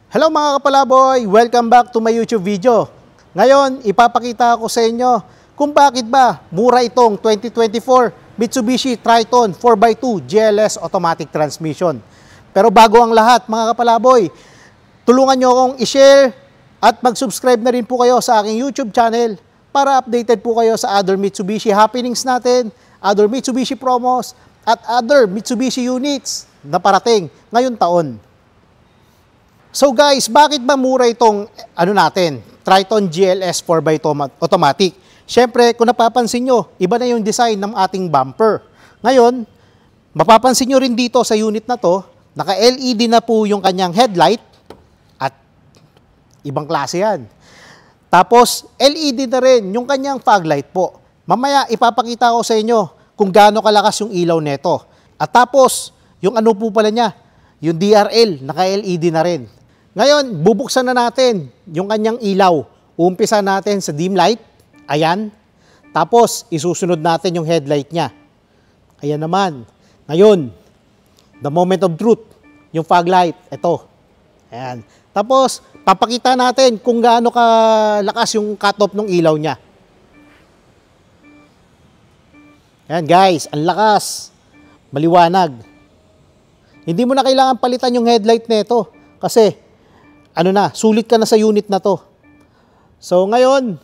Hello mga kapalaboy! Welcome back to my YouTube video. Ngayon, ipapakita ko sa inyo kung bakit ba mura itong 2024 Mitsubishi Triton 4x2 GLS Automatic Transmission. Pero bago ang lahat mga kapalaboy, tulungan nyo akong i-share at mag-subscribe na rin po kayo sa aking YouTube channel para updated po kayo sa other Mitsubishi happenings natin, other Mitsubishi promos, at other Mitsubishi units na parating ngayong taon. So guys, bakit ba mura itong Triton GLS 4x2 automatic? Siyempre, kung napapansin nyo, iba na yung design ng ating bumper. Ngayon, mapapansin nyo rin dito sa unit na to, naka-LED na po yung kanyang headlight at ibang klase yan. Tapos, LED na rin yung kanyang fog light po. Mamaya, ipapakita ko sa inyo kung gaano kalakas yung ilaw neto. At tapos, yung ano po pala niya, yung DRL, naka-LED na rin. Ngayon, bubuksan na natin yung kanyang ilaw. Uumpisa natin sa dim light. Ayan. Tapos, isusunod natin yung headlight niya. Ayan naman. Ngayon, the moment of truth, yung fog light. Ito. Ayan. Tapos, papakita natin kung gaano kalakas yung cut-off ng ilaw niya. Ayan guys, ang lakas. Maliwanag. Hindi mo na kailangan palitan yung headlight nito. Kasi, sulit ka na sa unit na to. So ngayon,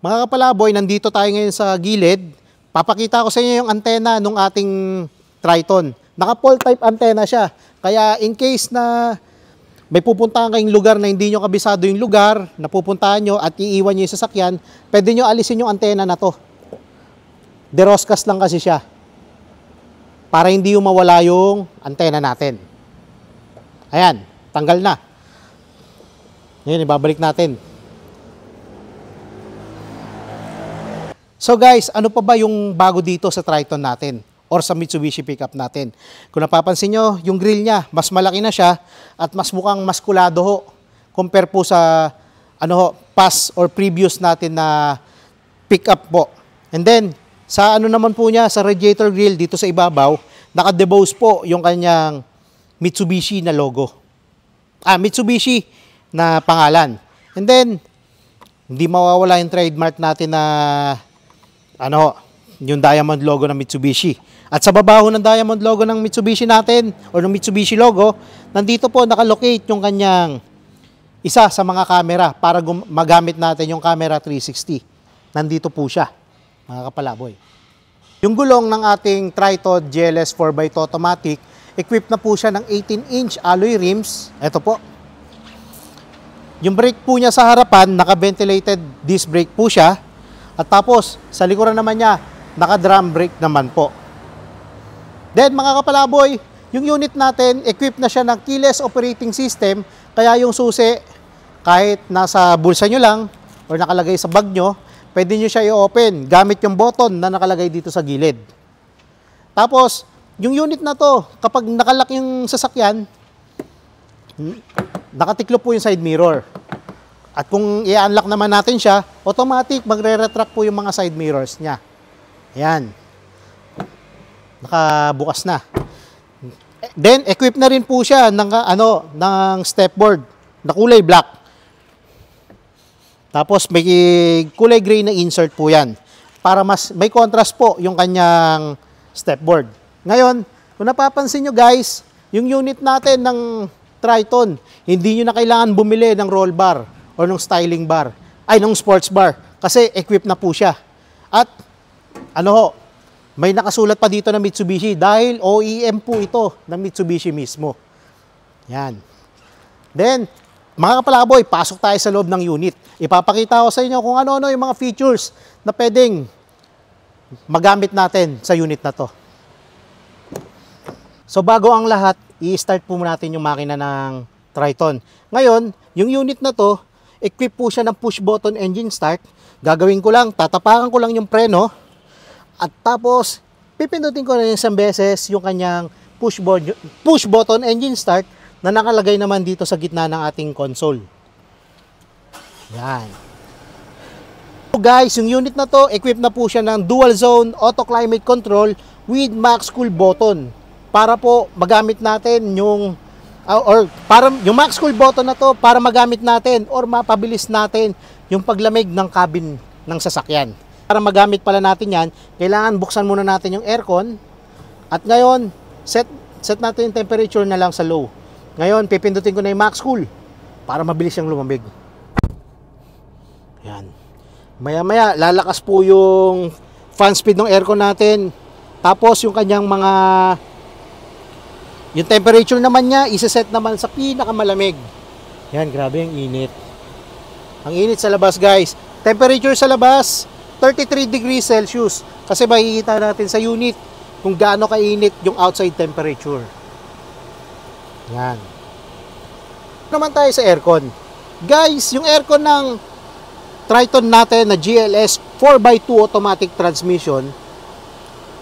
mga kapalaboy, nandito tayo ngayon sa gilid. Papakita ko sa inyo yung antena ng ating Triton. Naka-pole type antena siya. Kaya in case na may pupuntahan kayong lugar na hindi nyo kabisado yung lugar, na pupuntahan nyo at iiwan nyo yung sasakyan, pwede nyo alisin yung antena na to. Deroscas lang kasi siya. Para hindi yung mawala yung antena natin. Ayan, tanggal na. Ngayon, ibabalik natin. So guys, ano pa ba yung bago dito sa Triton natin? Or sa Mitsubishi pickup natin? Kung napapansin nyo, yung grill niya, mas malaki na siya at mas mukhang maskulado ho. Compare po sa past or previous natin na pickup po. And then, sa naman po niya, sa radiator grill dito sa ibabaw, naka-debose po yung kanyang Mitsubishi na logo. Mitsubishi na pangalan. And then, hindi mawawala yung trademark natin na yung diamond logo ng Mitsubishi. At sa baba ng diamond logo ng Mitsubishi natin, or ng Mitsubishi logo, nandito po nakalocate yung kanyang isa sa mga camera para magamit natin yung camera 360. Nandito po siya, mga kapalaboy. Yung gulong ng ating Triton GLS 4x2 automatic, equipped na po siya ng 18-inch alloy rims. Ito po. Yung brake po niya sa harapan, naka-ventilated disc brake po siya. At tapos, sa likuran naman niya, naka-drum brake naman po. Then, mga kapalaboy, yung unit natin, equipped na siya ng keyless operating system. Kaya yung susi, kahit nasa bulsa nyo lang, or nakalagay sa bag nyo, pwede nyo siya i-open gamit yung button na nakalagay dito sa gilid. Tapos, yung unit na to, kapag nakalock yung sasakyan, nakatiklo po yung side mirror. At kung i-unlock naman natin siya, automatic magre-retract po yung mga side mirrors niya. Ayan. Nakabukas na. Then, equipped na rin po siya ng stepboard na kulay black. Tapos, may kulay gray na insert po yan. Para mas may contrast po yung kanyang stepboard. Ngayon, kung napapansin nyo guys, yung unit natin ng Triton, hindi nyo na kailangan bumili ng roll bar o ng styling bar, ng sports bar, kasi equipped na po siya. At may nakasulat pa dito na Mitsubishi dahil OEM po ito ng Mitsubishi mismo. Yan. Then, mga kapalaboy, pasok tayo sa loob ng unit. Ipapakita ko sa inyo kung ano-ano yung mga features na pwedeng magamit natin sa unit na to. So bago ang lahat, i-start po natin yung makina ng Triton. Ngayon, yung unit na to, equip po siya ng push button engine start. Gagawin ko lang, tatapakan ko lang yung preno. At tapos, pipindutin ko na isang beses yung kanyang push button engine start na nakalagay naman dito sa gitna ng ating console. Yan. So guys, yung unit na to, equip na po siya ng dual zone auto climate control with max cool button. Para po magamit natin yung or para yung max cool button na to para magamit natin or mapabilis natin yung paglamig ng cabin ng sasakyan. Para magamit pala natin yan, kailangan buksan muna natin yung aircon. At ngayon, set natin yung temperature na lang sa low. Ngayon, pipindutin ko na yung max cool para mabilis siyang lumamig. Yan. Maya-maya, lalakas po yung fan speed ng aircon natin. Tapos yung kanyang yung temperature naman niya, isa-set naman sa pinakamalamig. Yan, grabe ang init. Ang init sa labas, guys. Temperature sa labas, 33 degrees Celsius. Kasi makikita natin sa unit kung gaano kainit yung outside temperature. Yan. Naman tayo sa aircon. Guys, yung aircon ng Triton natin na GLS 4x2 automatic transmission,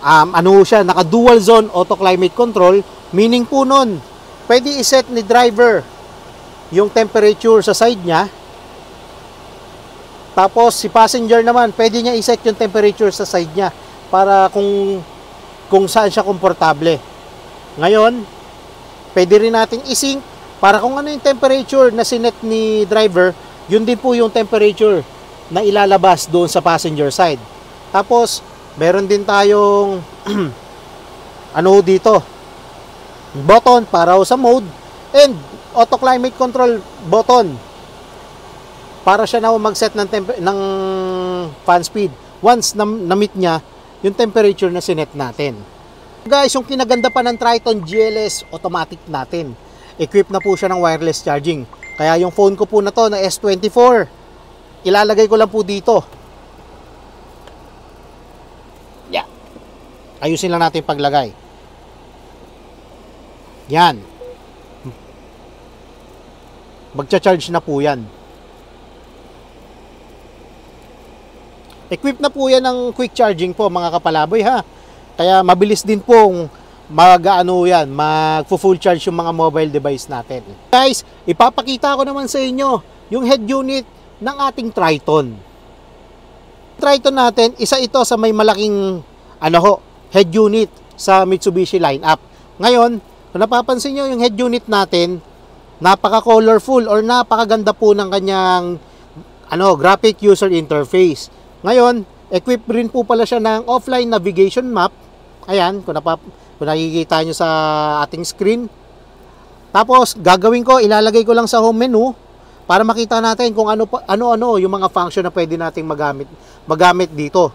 ano siya, naka dual zone auto climate control. Meaning po nun, pwede iset ni driver yung temperature sa side niya. Tapos si passenger naman, pwede niya iset yung temperature sa side niya para kung saan siya komportable. Ngayon, pwede rin nating isync para kung ano yung temperature na sinet ni driver, yun din po yung temperature na ilalabas doon sa passenger side. Tapos, meron din tayong ano dito, button para sa mode and auto climate control button para siya na mag-set ng fan speed once na-meet niya yung temperature na sinet natin. Guys, yung kinaganda pa ng Triton GLS automatic natin, equipped na po siya ng wireless charging. Kaya yung phone ko po na to na S24, ilalagay ko lang po dito. Yeah. Ayusin lang natin paglagay. Yan. Magcha-charge na po yan. Equipped na po yan ng quick charging po mga kapalaboy ha. Kaya mabilis din pong mag-full charge yung mga mobile device natin. Guys, ipapakita ko naman sa inyo yung head unit ng ating Triton. Triton natin, isa ito sa may malaking head unit sa Mitsubishi lineup. Ngayon, kung napapansin nyo yung head unit natin, napaka-colorful or napakaganda po ng kanyang graphic user interface. Ngayon, equipped rin po pala siya ng offline navigation map. Ayan, kung nakikita nyo sa ating screen. Tapos, gagawin ko, ilalagay ko lang sa home menu para makita natin kung ano-ano yung mga function na pwede nating magamit dito.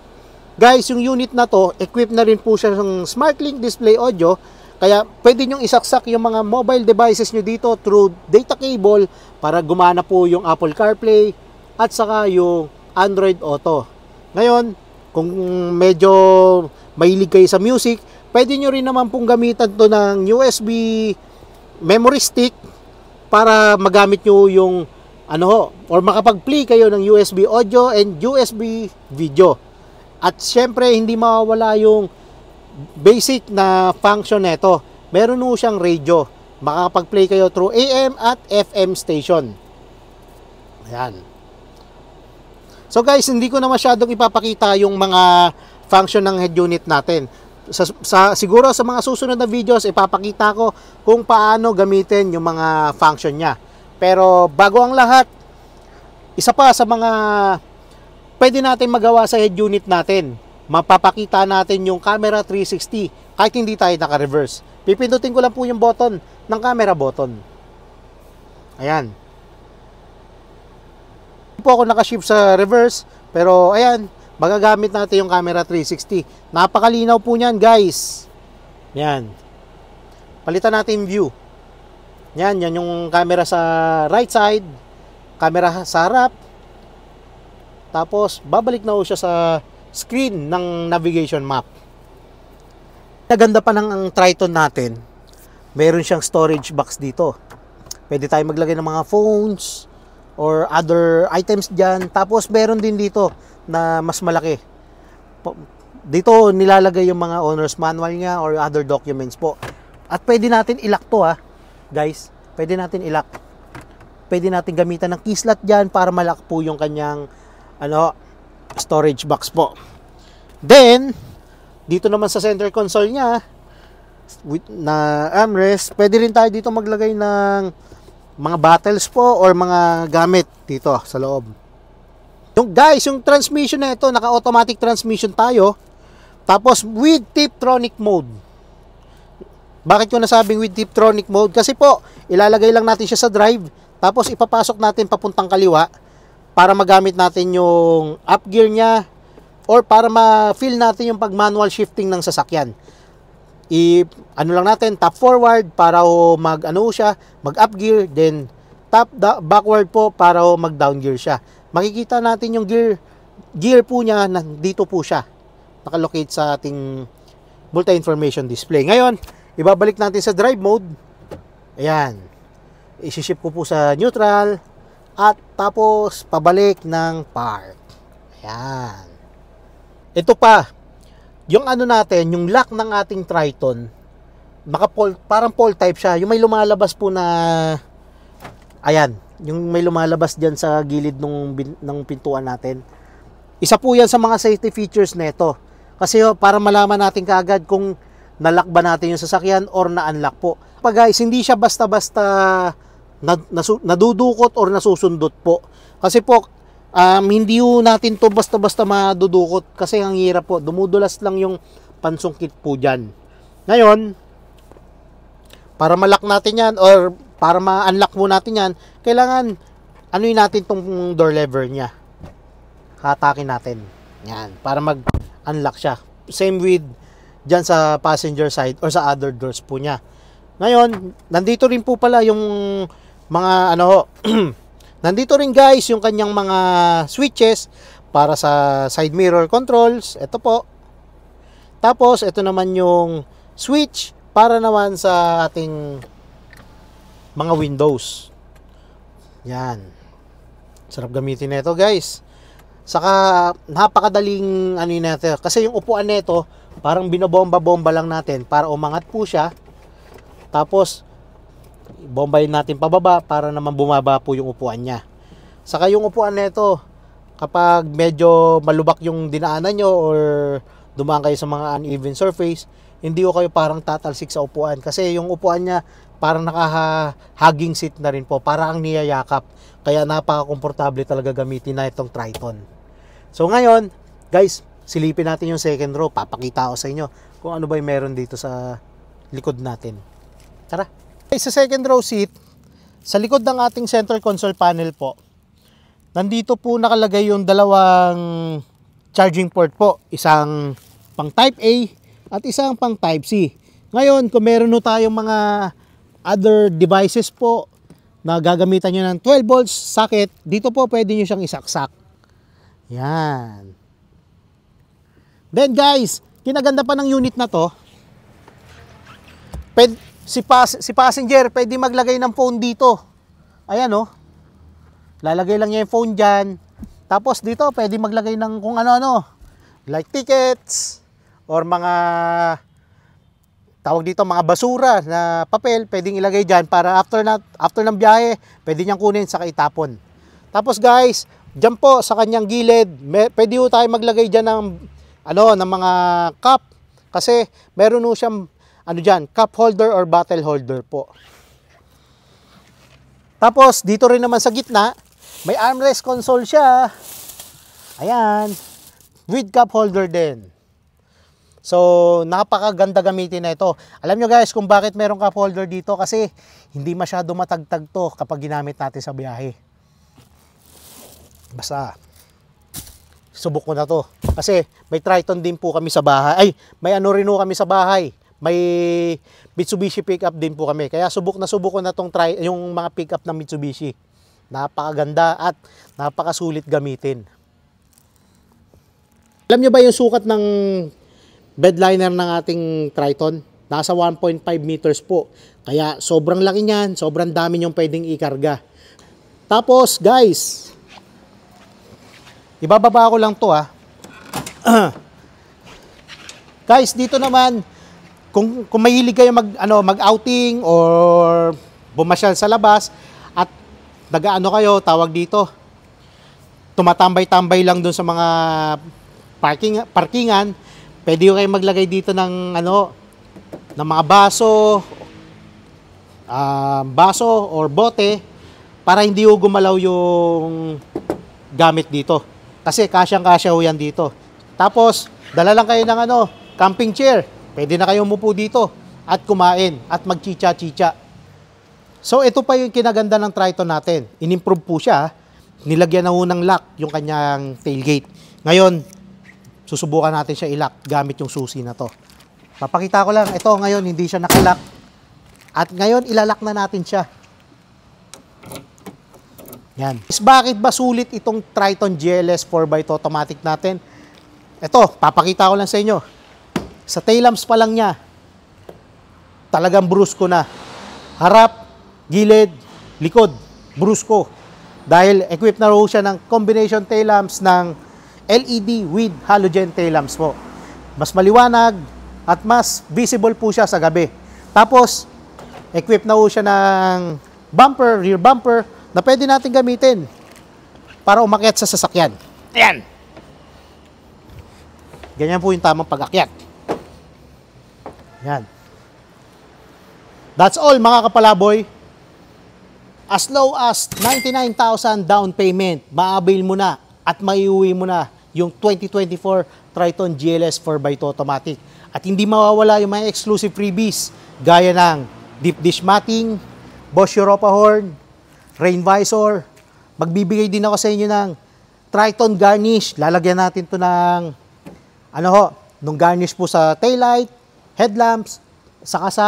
Guys, yung unit na to, equipped na rin po siya ng SmartLink display audio. Kaya pwede nyong isaksak yung mga mobile devices nyo dito through data cable para gumana po yung Apple CarPlay at saka yung Android Auto. Ngayon, kung medyo mahilig kayo sa music, pwede nyo rin naman pong gamitan to ng USB memory stick para magamit nyo yung or makapag-play kayo ng USB audio and USB video. At syempre, hindi mawawala yung basic na function nito. Meron po siyang radio. Makakapag-play kayo through AM at FM station. Ayan. So guys, hindi ko na masyadong ipapakita yung mga function ng head unit natin. Siguro sa mga susunod na videos, ipapakita ko kung paano gamitin yung mga function niya. Pero bago ang lahat, isa pa sa mga pwede natin magawa sa head unit natin, mapapakita natin yung camera 360 kahit hindi tayo naka-reverse. Pipindutin ko lang po yung button ng camera button. Ayan. Hindi po ako naka-shift sa reverse, pero ayan, magagamit natin yung camera 360. Napakalinaw po niyan, guys. Yan. Palitan natin yung view. Yan yung camera sa right side, camera sa harap. Tapos babalik na po siya sa screen ng navigation map. Naganda pa ng ang Triton natin, meron siyang storage box dito. Pwede tayo maglagay ng mga phones or other items dyan. Tapos meron din dito na mas malaki. Dito nilalagay yung mga owner's manual niya or other documents po. At pwede natin ilock to guys. Pwede natin ilock. Pwede natin gamitan ng key slot dyan para malock po yung kanyang storage box po. Then, dito naman sa center console niya, na armrest. Pwede rin tayo dito maglagay ng mga bottles po or mga gamit dito sa loob. Yung transmission na ito, naka-automatic transmission tayo. Tapos with Tiptronic mode. Bakit ko nasabing with Tiptronic mode? Kasi po, ilalagay lang natin siya sa drive, tapos ipapasok natin papuntang kaliwa para magamit natin yung up gear niya or para ma-feel natin yung pag manual shifting ng sasakyan. Ano lang natin, tap forward para mag up gear, then tap backward po para mag down gear siya. Makikita natin yung gear po niya, dito po siya nakalocate sa ating multi-information display. Ngayon, ibabalik natin sa drive mode. Ayan, isi-shift ko po sa neutral at tapos pabalik ng park. Ayan, ito pa yung natin, yung lock ng ating Triton, parang pole type siya. Yung may lumalabas po na, ayan, yung may lumalabas dyan sa gilid ng pintuan natin. Isa po yan sa mga safety features nito. Kasi para malaman natin kaagad kung nalock ba natin yung sasakyan or na-unlock po. Guys, hindi siya basta-basta nadudukot or nasusundot po. Kasi po, hindi natin to basta-basta madudukot kasi ang hirap po. Dumudulas lang yung pansungkit po dyan. Ngayon, para ma-lock natin yan or para ma-unlock mo natin yan, kailangan anuin natin tong door lever niya. Hatakin natin. Yan, para mag-unlock siya. Same with dyan sa passenger side or sa other doors po niya. Ngayon, nandito rin po pala yung mga nandito rin guys yung kanyang mga switches para sa side mirror controls. Ito po. Tapos ito naman yung switch para naman sa ating mga windows. Yan. Sarap gamitin nito guys. Saka napakadaling nito. Kasi yung upuan nito parang binobomba-bomba lang natin para umangat po siya. Tapos bombayin natin pababa para naman bumaba po yung upuan niya. Saka yung upuan nito, kapag medyo malubak yung dinaanan nyo or dumaan kayo sa mga uneven surface, hindi ko kayo parang tatalsik sa upuan. Kasi yung upuan niya parang naka-hugging seat na rin po, parang niyayakap. Kaya napaka-komportable talaga gamitin na itong Triton. So ngayon, guys, silipin natin yung second row. Papakita ko sa inyo kung ano ba yung meron dito sa likod natin. Tara! Sa second row seat, sa likod ng ating center console panel po, nandito po nakalagay yung dalawang charging port po. Isang pang Type A at isang pang Type C. Ngayon, kung meron no tayong mga other devices po na gagamitan nyo ng 12 volts socket, dito po pwede nyo siyang isaksak. Yan. Then guys, kinaganda pa ng unit na to, si passenger pwede maglagay ng phone dito. Ayan lalagay lang niya yung phone dyan. Tapos dito pwede maglagay ng kung ano-ano, like tickets or mga tawag dito mga basura na papel, pwedeng ilagay dyan para after ng biyahe pwede niyang kunin saka itapon. Tapos guys, dyan po sa kanyang gilid pwede po tayo maglagay dyan ng ng mga cup, kasi meron po siyang dyan, cup holder or bottle holder po. Tapos, dito rin naman sa gitna, may armrest console siya. Ayan. With cup holder din. So, napakaganda gamitin na ito. Alam nyo guys, kung bakit merong cup holder dito, kasi hindi masyado matagtag to kapag ginamit natin sa biyahe. Basta, subok ko na to. Kasi, may Triton din po kami sa bahay. Ay, may rin po kami sa bahay. May Mitsubishi pickup din po kami. Kaya subok ko na yung mga pickup ng Mitsubishi. Napakaganda at napakasulit gamitin. Alam nyo ba yung sukat ng bedliner ng ating Triton? Nasa 1.5 meters po. Kaya sobrang laki niyan, sobrang dami nyong pwedeng ikarga. Tapos guys, ibababa ko lang to Guys, dito naman, kung mahilig kayo mag-outing or bumasyal sa labas at kayo, tawag dito, tumatambay-tambay lang dun sa mga parkingan, pwede kayo maglagay dito ng ng mga baso or bote para hindi ho gumalaw yung gamit dito. Kasi kasyang-kasya ho yan dito. Tapos, dala lang kayo ng camping chair. Pwede na kayo umupo dito at kumain at magchicha-chicha. So, ito pa yung kinaganda ng Triton natin. Inimprove po siya. Nilagyan na ho ng lock yung kanyang tailgate. Ngayon, susubukan natin siya i-lock gamit yung susi na to. Papakita ko lang, ito ngayon hindi siya nakalock. At ngayon, ilalock na natin siya. Yan. Bakit ba sulit itong Triton GLS 4x2 automatic natin? Ito, papakita ko lang sa inyo. Sa tail lamps pa lang niya, talagang brusko na. Harap, gilid, likod, brusko. Dahil equipped na rin siya ng combination tail lamps ng LED with halogen tail lamps po. Mas maliwanag at mas visible po siya sa gabi. Tapos, equipped na rin siya ng bumper, rear bumper, na pwede natin gamitin para umakyat sa sasakyan. Ayan! Ganyan po yung tamang pag-akyat. Ayan. That's all mga kapalaboy. As low as 99,000 down payment, ma-avail mo na at maiuwi mo na yung 2024 Triton GLS 4x2 automatic. At hindi mawawala yung mga exclusive freebies gaya ng deep dish matting, Bosch Europa horn, rain visor. Magbibigay din ako sa inyo ng Triton garnish. Lalagyan natin to ng nung garnish po sa taillight, headlamps, saka sa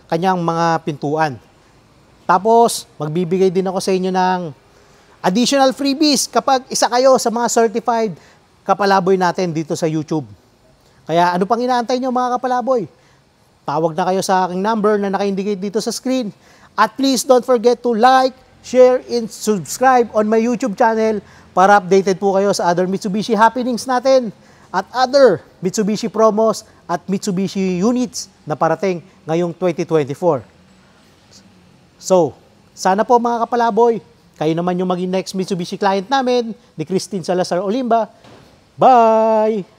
kanyang mga pintuan. Tapos, magbibigay din ako sa inyo ng additional freebies kapag isa kayo sa mga certified kapalaboy natin dito sa YouTube. Kaya ano pang inaantay nyo mga kapalaboy? Tawag na kayo sa aking number na naka-indicate dito sa screen. At please don't forget to like, share, and subscribe on my YouTube channel para updated po kayo sa other Mitsubishi happenings natin at other Mitsubishi promos at Mitsubishi units na parating ngayong 2024. So, sana po mga kapalaboy, kayo naman yung maging next Mitsubishi client namin ni Christine Salazar Olimba. Bye!